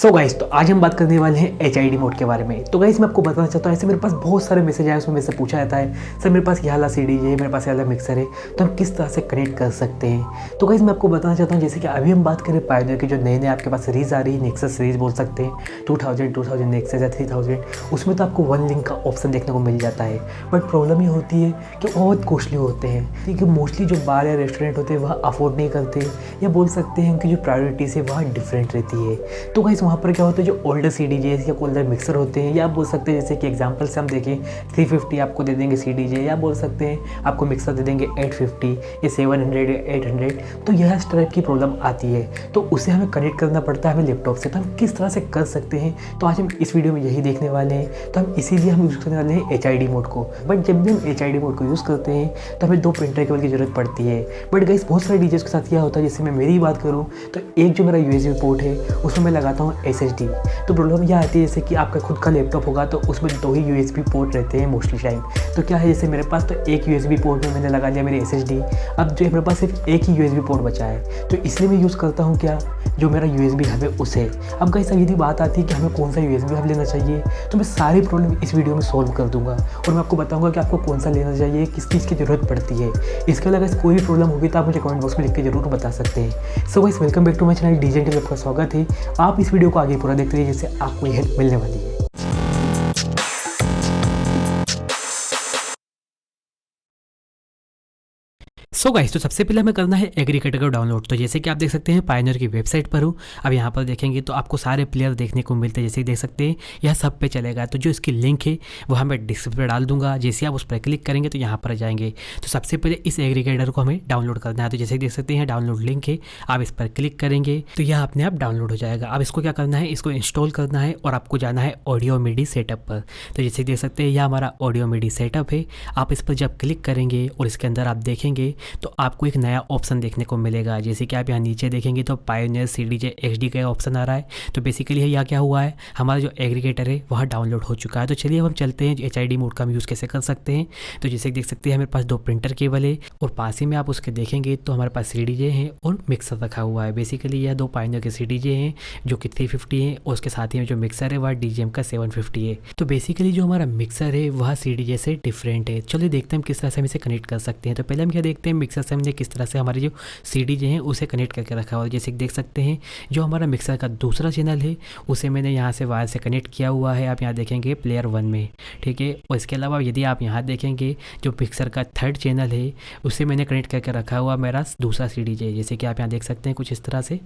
So guys, तो आज हम बात करने वाले हैं HID मोड के बारे में। तो गाइस मैं आपको बताना चाहता हूँ, ऐसे मेरे पास बहुत सारे मैसेज आए, उसमें मेरे से पूछा जाता है सर मेरे पास ये वाला CD है, मेरे पास ये वाला मिक्सर है, तो हम किस तरह से कनेक्ट कर सकते हैं। तो गाइस मैं आपको बताना चाहता हूँ, जैसे कि अभी हम बात करें पायोनियर की जो नए नए आपके पास सीरीज़ आ रही है, नेक्सस सीरीज़ बोल सकते हैं, 2000 नेक्सस या 3000, उसमें तो आपको 1 लिंक का ऑप्शन देखने को मिल जाता है। बट प्रॉब्लम ये होती है कि बहुत कॉस्टली होते हैं, क्योंकि मोस्टली जो बार या रेस्टोरेंट होते हैं वह अफोर्ड नहीं करते, या बोल सकते हैं उनकी जो प्रायोरिटीज़ है वह डिफरेंट रहती है। तो गाइस वहाँ पर क्या होता है, जो ओल्डर CDJs या ओल्डर मिक्सर होते हैं, या आप बोल सकते हैं जैसे कि एग्जांपल से हम देखें 350 आपको दे देंगे CDJ, या बोल सकते हैं आपको मिक्सर दे देंगे 850 या 700 या 800, तो यह इस टाइप की प्रॉब्लम आती है। तो उसे हमें कनेक्ट करना पड़ता है हमें लैपटॉप से। तो हम किस तरह से कर सकते हैं, तो आज हम इस वीडियो में यही देखने वाले हैं। तो हम इसीलिए हम यूज़ करने वाले हैं HID मोड को। बट जब भी हम HID मोड को यूज़ करते हैं तो हमें 2 प्रिंटर केबल की ज़रूरत पड़ती है। बट गाइस बहुत सारे DJs के साथ क्या होता है, जैसे मैं मेरी बात करूँ तो एक जो मेरा USB पोर्ट है उसमें मैं लगाता हूँ SSD। तो प्रॉब्लम यह आती है जैसे कि आपका खुद का लैपटॉप होगा तो उसमें 2 ही USB पोर्ट रहते हैं मोस्टली टाइम। तो क्या है, जैसे मेरे पास तो एक USB पोर्ट में मैंने लगा लिया मेरी SSD, अब जो है मेरे पास सिर्फ एक ही USB पोर्ट बचा है, तो इसलिए मैं यूज़ करता हूँ क्या, जो मेरा USB हब है उसे। अब गाइस यदि बात आती है कि हमें कौन सा USB हब लेना चाहिए, तो मैं सारी प्रॉब्लम इस वीडियो में सॉल्व कर दूंगा और मैं आपको बताऊंगा कि आपको कौन सा लेना चाहिए, किस चीज़ की ज़रूरत पड़ती है। इसके अलावा कोई भी प्रॉब्लम होगी तो आप मुझे कमेंट बॉक्स में लिख के जरूर बता सकते हैं। So guys welcome back to my channel DJ Intel, आपका स्वागत है। आप इस वीडियो को आगे पूरा देखते रहिए जिससे आपको हेल्प मिलने वाली है। सो गाइस, तो सबसे पहले हमें करना है एग्रीगेटर को डाउनलोड। तो जैसे कि आप देख सकते हैं पायोनियर की वेबसाइट पर हूँ। अब यहाँ पर देखेंगे तो आपको सारे प्लेयर देखने को मिलते हैं, जैसे कि देख सकते हैं यह सब पे चलेगा। तो जो इसकी लिंक है वो मैं डिस्क्रिप्शन पर डाल दूंगा, जैसे आप उस पर क्लिक करेंगे तो यहाँ पर जाएंगे। तो सबसे पहले इस एग्रीगेटर को हमें डाउनलोड करना है। तो जैसे कि देख सकते हैं डाउनलोड लिंक है, आप इस पर क्लिक करेंगे तो यह अपने आप डाउनलोड हो जाएगा। अब इसको क्या करना है, इसको इंस्टॉल करना है और आपको जाना है ऑडियो मीडी सेटअप पर। तो जैसे देख सकते हैं यह हमारा ऑडियो मीडी सेटअप है। आप इस पर जब क्लिक करेंगे और इसके अंदर आप देखेंगे तो आपको एक नया ऑप्शन देखने को मिलेगा। जैसे कि आप यहाँ नीचे देखेंगे तो पायोनियर CDJ XD का ऑप्शन आ रहा है। तो बेसिकली यह क्या हुआ है, हमारा जो एग्रीगेटर है वह डाउनलोड हो चुका है। तो चलिए अब हम चलते हैं HID मोड का हम यूज़ कैसे कर सकते हैं। तो जैसे देख सकते हैं हमारे पास 2 प्रिंटर केबल है और पास ही में आप उसके देखेंगे तो हमारे पास CDJ है और मिक्सर रखा हुआ है। बेसिकली यह 2 पायोनियर के CDJ हैं जो कि 350 है और उसके साथ ही में जो मिक्सर है वह DJM का 750 है। तो बेसिकली जो हमारा मिक्सर है वह CDJ से डिफरेंट है। चलिए देखते हैं हम किस तरह से हम इसे कनेक्ट कर सकते हैं। तो पहले हम क्या देखते हैं, मिक्सर से हमने किस तरह से हमारी जो CDJ है उसे कनेक्ट करके रखा हुआ है। जैसे कि देख सकते हैं जो हमारा मिक्सर का दूसरा चैनल है उसे मैंने यहाँ से वायर से कनेक्ट किया हुआ है। आप यहाँ देखेंगे प्लेयर 1 में, ठीक है। और इसके अलावा यदि आप यहाँ देखेंगे जो मिक्सर का 3rd चैनल है उसे मैंने कनेक्ट करके रखा हुआ मेरा दूसरा CDJ, जैसे कि आप यहाँ देख सकते हैं कुछ इस तरह से।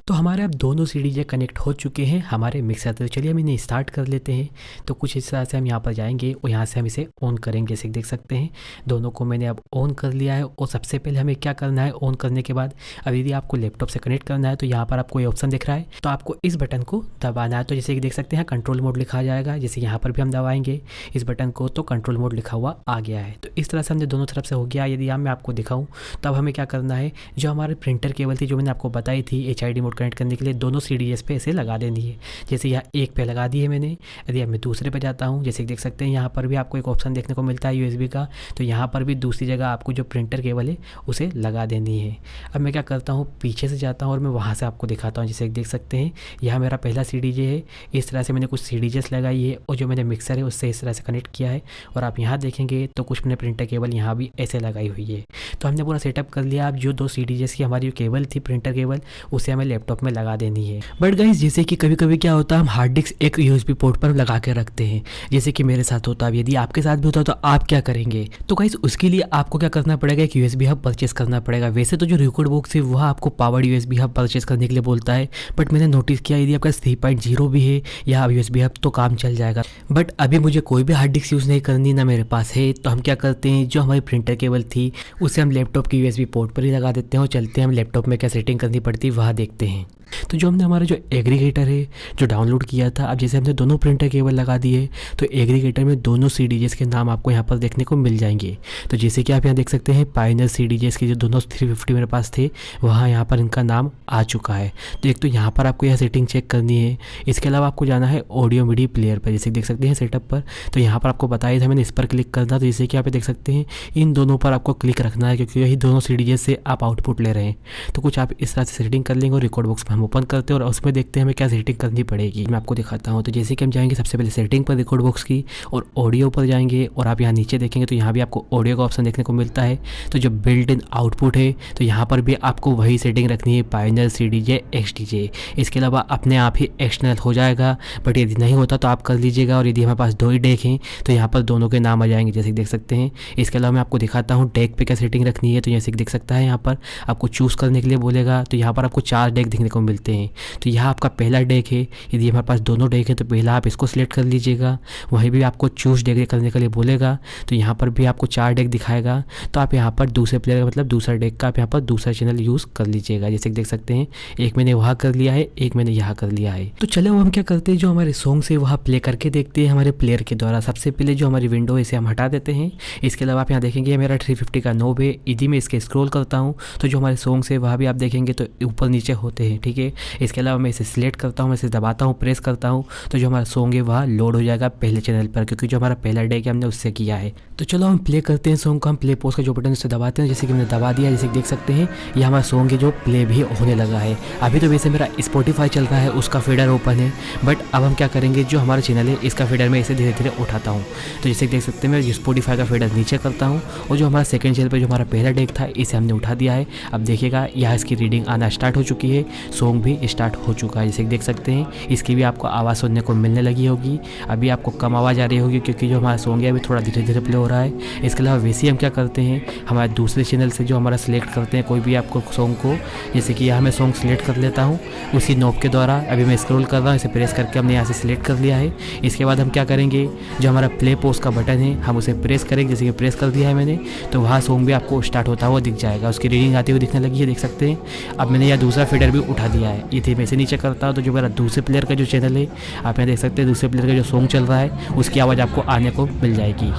तो हमारे अब दोनों CDJ कनेक्ट हो चुके हैं हमारे मिक्सर। तो चलिए हम इन्हें स्टार्ट कर लेते हैं। तो कुछ इस तरह से हम यहाँ पर जाएंगे और यहाँ से हम इसे ऑन करेंगे। जैसे देख सकते हैं दोनों को मैंने अब ऑन कर लिया है। और सबसे पहले हमें क्या करना है, ऑन करने के बाद अब यदि आपको लैपटॉप से कनेक्ट करना है तो यहाँ पर आपको ये ऑप्शन दिख रहा है, तो आपको इस बटन को दबाना है। तो जैसे कि देख सकते हैं कंट्रोल मोड लिखा जाएगा, जैसे यहाँ पर भी हम दबाएंगे इस बटन को तो कंट्रोल मोड लिखा हुआ आ गया है। तो इस तरह से हमने दोनों तरफ से हो गया। यदि मैं आपको दिखाऊँ तो अब हमें क्या करना है, जो हमारे प्रिंटर केबल थी जो मैंने आपको बताई थी HID मोड कनेक्ट करने के लिए, दोनों CDJs पे इसे लगा देनी है। जैसे यहाँ एक पे लगा दी है मैंने। यदि अब मैं दूसरे पे जाता हूँ, जैसे देख सकते हैं यहाँ पर भी आपको एक ऑप्शन देखने को मिलता है USB का, तो यहाँ पर भी दूसरी जगह आपको जो प्रिंटर केबल है उसे लगा देनी है। अब मैं क्या करता हूँ, पीछे से जाता हूँ और मैं वहाँ से आपको दिखाता हूँ। जैसे देख सकते हैं यह मेरा पहला CDJ है। इस तरह से मैंने कुछ CDJs लगाई है और जो मैंने मिक्सर है उससे इस तरह से कनेक्ट किया है। और आप यहाँ देखेंगे तो कुछ मैंने प्रिंटर केबल यहाँ भी ऐसे लगाई हुई है। तो हमने पूरा सेटअप कर लिया। अब जो 2 CDJs की हमारी जो केबल थी प्रिंटर केबल उसे हमें लैपटॉप में लगा देनी है। बट गाइस जैसे कि कभी कभी क्या होता है, हम हार्ड डिस्क एक USB पोर्ट पर लगा के रखते हैं, जैसे कि मेरे साथ होता है। यदि आपके साथ भी होता है तो आप क्या करेंगे, तो गाइस उसके लिए आपको क्या करना पड़ेगा, एक USB हब परचेस करना पड़ेगा। वैसे तो जो रिकॉर्ड बॉक्स है वह आपको पावर्ड USB हब परचेस करने के लिए बोलता है, बट मैंने नोटिस किया यदि आपका 3.0 भी है या USB हब तो काम चल जाएगा। बट अभी मुझे कोई भी हार्ड डिस्क यूज़ नहीं करनी ना मेरे पास है, तो हम क्या करते हैं, जो हमारी प्रिंटर केबल थी उसे हम लैपटॉप की USB पोर्ट पर ही लगा देते हैं और चलते हैं हम लैपटॉप में क्या सेटिंग करनी पड़ती है वह देखते हैं। तो जो हमने हमारा जो एग्रीगेटर है जो डाउनलोड किया था, अब जैसे हमने दोनों प्रिंटर केबल लगा दिए तो एग्रीगेटर में दोनों CDJs के नाम आपको यहाँ पर देखने को मिल जाएंगे। तो जैसे कि आप यहाँ देख सकते हैं पायोनियर CDJs के जो दोनों 350 मेरे पास थे वहाँ यहाँ पर इनका नाम आ चुका है। तो एक तो यहाँ पर आपको यह सेटिंग चेक करनी है। इसके अलावा आपको जाना है ऑडियो मीडिया प्लेयर पर, जैसे देख सकते हैं सेटअप पर। तो यहाँ पर आपको बताया था मैंने इस पर क्लिक करना। तो जैसे कि आप देख सकते हैं इन दोनों पर आपको क्लिक रखना है, क्योंकि यही दोनों CDJs से आप आउटपुट ले रहे हैं। तो कुछ आप इस तरह से सेटिंग कर लेंगे और रिकॉर्ड बॉक्स में हम ओपन करते हैं और उसमें देखते हैं हमें क्या सेटिंग करनी पड़ेगी। मैं आपको दिखाता हूँ। तो जैसे कि हम जाएंगे सबसे पहले सेटिंग पर रिकॉर्ड बॉक्स की और ऑडियो पर जाएंगे और आप यहाँ नीचे देखेंगे तो यहाँ भी आपको ऑडियो का ऑप्शन देखने को मिलता है। तो जो बिल्ट इन आउटपुट है तो यहाँ पर भी आपको वही सेटिंग रखनी है, पायोनियर CDJ XDJ। इसके अलावा अपने आप ही एक्सटर्नल हो जाएगा, बट यदि नहीं होता तो आप कर लीजिएगा। और यदि हमारे पास 2 ही डेक हैं तो यहाँ पर दोनों के नाम आ जाएंगे, जैसे कि देख सकते हैं। इसके अलावा मैं आपको दिखाता हूँ डेक पे क्या सेटिंग रखनी है। तो जैसे कि देख सकता है यहाँ पर आपको चूज़ करने के लिए बोलेगा, तो यहाँ पर आपको 4 डेक देखने को मिलते हैं। तो यहाँ आपका पहला डेक है, यदि हमारे पास दोनों डेक है तो पहला आप इसको सिलेक्ट कर लीजिएगा। वहीं भी आपको चूज़ डेक करने के लिए बोलेगा, तो यहाँ पर भी आपको 4 डेक दिखाएगा। तो आप यहाँ पर दूसरे प्लेयर का मतलब दूसरा डेक का आप यहाँ पर दूसरा चैनल यूज़ कर लीजिएगा। जैसे कि देख सकते हैं एक मैंने वहाँ कर लिया है, एक मैंने यहाँ कर लिया है। तो चलो हम क्या करते हैं, जो हमारे सॉन्ग से वहाँ प्ले करके देखते हैं हमारे प्लेयर के द्वारा। सबसे पहले जो हमारी विंडो है इसे हम हटा देते हैं। इसके अलावा आप यहाँ देखेंगे मेरा 350 का नोब है। यदि मैं इसके स्क्रॉल करता हूँ तो जो हमारे सॉन्ग से वहाँ भी आप देखेंगे तो ऊपर नीचे होते हैं, ठीक है। इसके अलावा मैं इसे सिलेक्ट करता हूँ, मैं इसे दबाता हूँ, प्रेस करता हूँ, तो जो हमारा सॉन्ग है वह लोड हो जाएगा पहले चैनल पर, क्योंकि जो हमारा पहला डेक है हमने उससे किया है। तो चलो हम प्ले करते हैं सॉन्ग को। हम प्ले पोज का जो बटन उससे दबाते हैं, जैसे कि हमने दबा दिया। जैसे कि देख सकते हैं ये हमारा सॉन्ग है जो प्ले भी होने लगा है। अभी तो वैसे मेरा स्पॉटिफाई चल रहा है, उसका फीडर ओपन है, बट अब हम क्या करेंगे, जो हमारा चैनल है इसका फीडर मैं इसे धीरे धीरे उठाता हूँ। तो जैसे कि देख सकते हैं मैं स्पॉटिफाई का फीडर नीचे करता हूँ और जो हमारा सेकंड चैनल पर जो हमारा पहला डेक था इसे हमने उठा दिया है। अब देखिएगा यहाँ इसकी रीडिंग आना स्टार्ट हो चुकी है, सॉन्ग भी स्टार्ट हो चुका है। जैसे कि देख सकते हैं इसकी भी आपको आवाज़ सुनने को मिलने लगी होगी। अभी आपको कम आवाज़ आ रही होगी क्योंकि जो हमारा सॉन्ग है अभी थोड़ा धीरे धीरे प्ले हो रहा है। इसके अलावा वैसे ही हम क्या करते हैं, हमारे दूसरे चैनल से जो हमारा सिलेक्ट करते हैं कोई भी आपको सॉन्ग को, जैसे कि यहाँ मैं सॉन्ग सिलेक्ट कर लेता हूँ उसी नोब के द्वारा। अभी मैं स्क्रॉल कर रहा हूँ, इसे प्रेस करके हमने यहाँ से सिलेक्ट कर लिया है। इसके बाद हम क्या करेंगे, जो हमारा प्ले पोज का बटन है हम उसे प्रेस करेंगे। जैसे कि प्रेस कर दिया है मैंने, तो वहाँ सॉन्ग भी आपको स्टार्ट होता हुआ दिख जाएगा, उसकी रीडिंग आती हुई दिखने लगी है, देख सकते हैं। अब मैंने यह दूसरा फीडर भी उठा दिया है। ये थी मैं इसे नीचे करता हूँ तो जो मेरा दूसरे प्लेयर का जो चैनल है आप यहाँ देख सकते हैं दूसरे प्लेयर का जो सॉन्ग चल रहा है उसकी आवाज़ आपको आने को मिल जाएगी।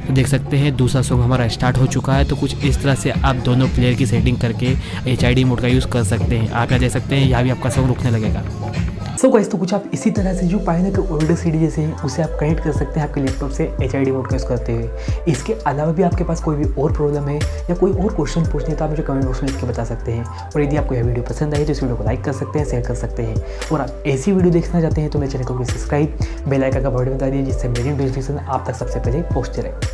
तो देख सकते हैं दूसरा सॉन्ग हमारा स्टार्ट हो चुका है। तो कुछ इस तरह से आप दोनों प्लेयर की सेटिंग करके HID मोड का यूज़ कर सकते हैं। आप यहाँ देख सकते हैं यहाँ भी आपका सॉन्ग रुकने लगेगा। सो गाइस, तो कुछ आप इसी तरह से जो पायोनियर के ओल्डर CD जैसे हैं उसे आप कनेक्ट कर सकते हैं आपके लैपटॉप से HID मोड का यूज़ करते हुए। इसके अलावा भी आपके पास कोई भी और प्रॉब्लम है या कोई और क्वेश्चन पूछने है तो आप मुझे कमेंट बॉक्स में लिख के बता सकते हैं। और यदि आपको यह वीडियो पसंद आई तो इस वीडियो को लाइक कर सकते हैं, शेयर कर सकते हैं। और आप ऐसी वीडियो देखना चाहते हैं तो मेरे चैनल को सब्सक्राइब, बेल आइकन का बटन बता दीजिए जिससे मेरी नोटिफिकेशन आप तक सबसे पहले पहुँचते रहे।